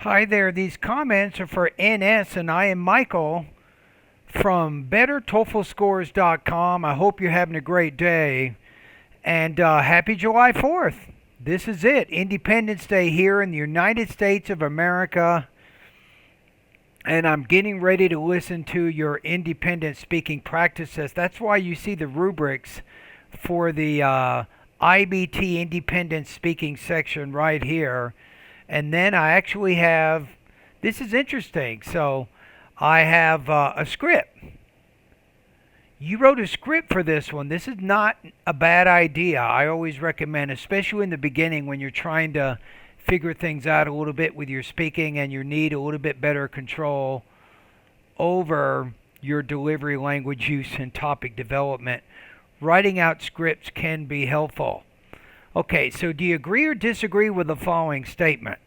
Hi there. These comments are for NS, and I am Michael from BetterTOEFLScores.com. I hope you're having a great day, and happy July 4th. This is it, Independence Day here in the United States of America, and I'm getting ready to listen to your independent speaking practices. That's why you see the rubrics for the IBT Independent Speaking section right here. And then I actually have, this is interesting. So I have a script. You wrote a script for this one. This is not a bad idea. I always recommend, especially in the beginning when you're trying to figure things out a little bit with your speaking and you need a little bit better control over your delivery, language use, and topic development. Writing out scripts can be helpful. Okay, so do you agree or disagree with the following statement?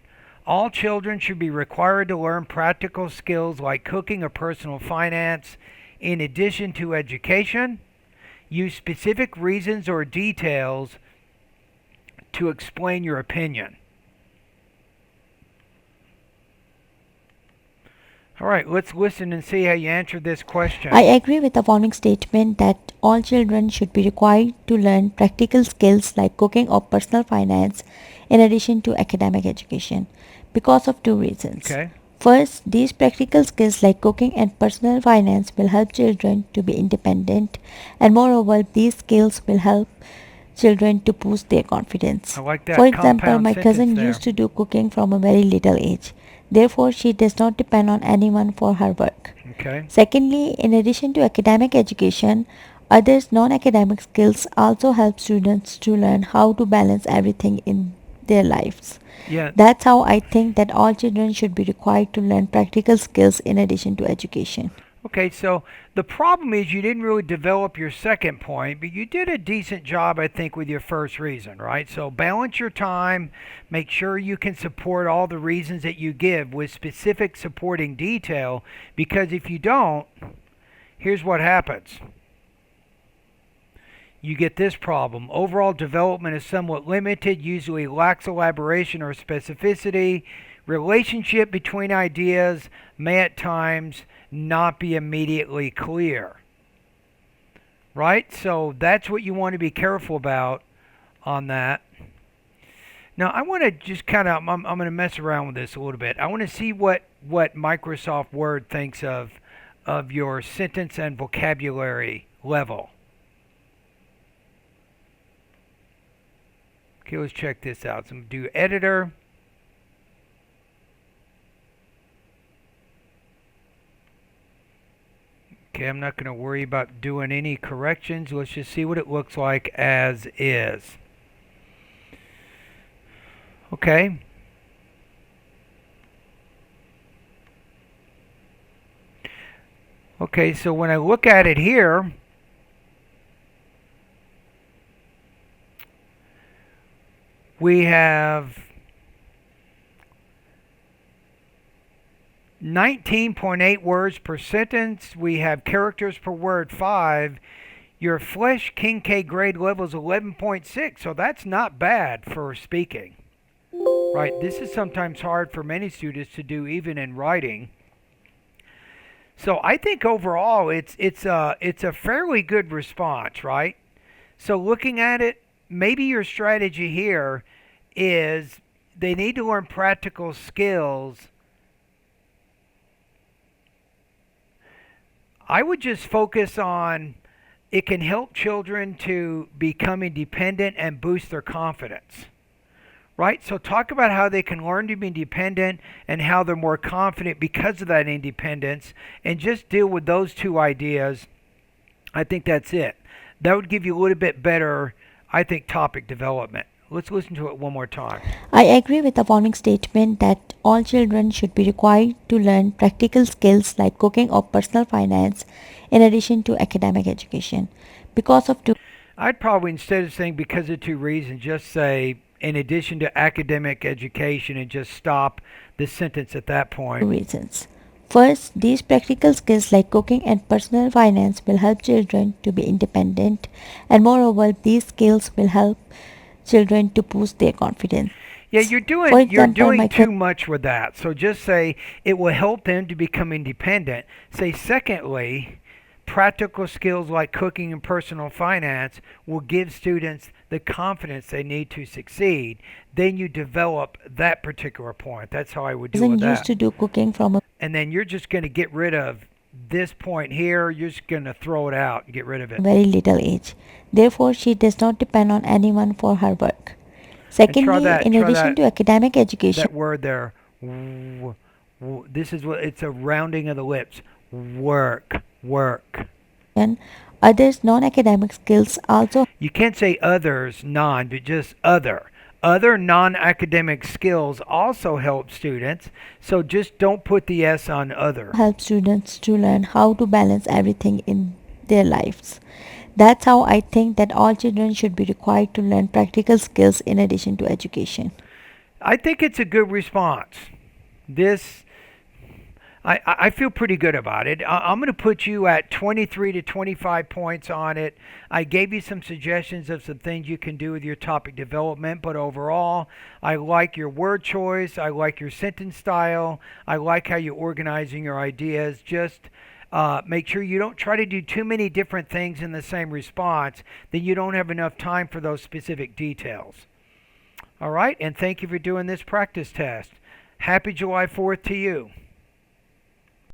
All children should be required to learn practical skills like cooking or personal finance in addition to education. Use specific reasons or details to explain your opinion. All right, let's listen and see how you answer this question. I agree with the following statement that all children should be required to learn practical skills like cooking or personal finance in addition to academic education because of two reasons. Okay. First, these practical skills like cooking and personal finance will help children to be independent, and moreover, these skills will help children to boost their confidence. I like For that example, compound my sentence cousin there. used to do cooking from a very little age. Therefore, she does not depend on anyone for her work. Okay. Secondly, in addition to academic education, other non academic skills also help students to learn how to balance everything in their lives. Yeah. That's how I think that all children should be required to learn practical skills in addition to education. Okay, so the problem is you didn't really develop your second point, but you did a decent job, I think, with your first reason, right? So balance your time, make sure you can support all the reasons that you give with specific supporting detail, because if you don't, here's what happens. You get this problem. Overall development is somewhat limited, usually lacks elaboration or specificity. Relationship between ideas may at times not be immediately clear. Right? So that's what you want to be careful about on that. Now I want to just kind of I'm going to mess around with this a little bit. I want to see what Microsoft Word thinks of your sentence and vocabulary level. Okay, let's check this out. So I'm going to do editor. Okay, I'm not going to worry about doing any corrections. Let's just see what it looks like as is. Okay. Okay, so when I look at it here, we have 19.8 words per sentence. We have characters per word 5. Your Flesh Kincaid grade level is 11.6, so that's not bad for speaking. Right? This is sometimes hard for many students to do even in writing. So I think overall it's a fairly good response, right? So looking at it, maybe your strategy here is they need to learn practical skills. I would just focus on it can help children to become independent and boost their confidence. Right? So talk about how they can learn to be independent and how they're more confident because of that independence and just deal with those two ideas. I think that's it. That would give you a little bit better, I think, topic development. Let's listen to it one more time. I agree with the following statement that all children should be required to learn practical skills like cooking or personal finance in addition to academic education because of two I'd probably, instead of saying because of two reasons, just say in addition to academic education and just stop the sentence at that point. reasons. First, these practical skills like cooking and personal finance will help children to be independent, and moreover, these skills will help children to boost their confidence. Yeah, For you're example, doing my too much with that. So just say it will help them to become independent. Say secondly, practical skills like cooking and personal finance will give students the confidence they need to succeed. Then you develop that particular point. That's how I would deal cousin with used that. to do cooking from a And then you're just going to get rid of this point here. You're just going to throw it out and get rid of it. very little age. Therefore, she does not depend on anyone for her work. And Secondly, in try addition that to academic education, that word there. This is what it's a rounding of the lips. Work, work. others non academic skills also You can't say others, non, but just other. Other non academic skills also help students, so just don't put the S on other. help students to learn how to balance everything in their lives. That's how I think that all children should be required to learn practical skills in addition to education. I think it's a good response. This I feel pretty good about it. I'm going to put you at 23 to 25 points on it. I gave you some suggestions of some things you can do with your topic development, but overall, I like your word choice. I like your sentence style. I like how you're organizing your ideas. Just make sure you don't try to do too many different things in the same response, then you don't have enough time for those specific details. All right, and thank you for doing this practice test. Happy July 4th to you.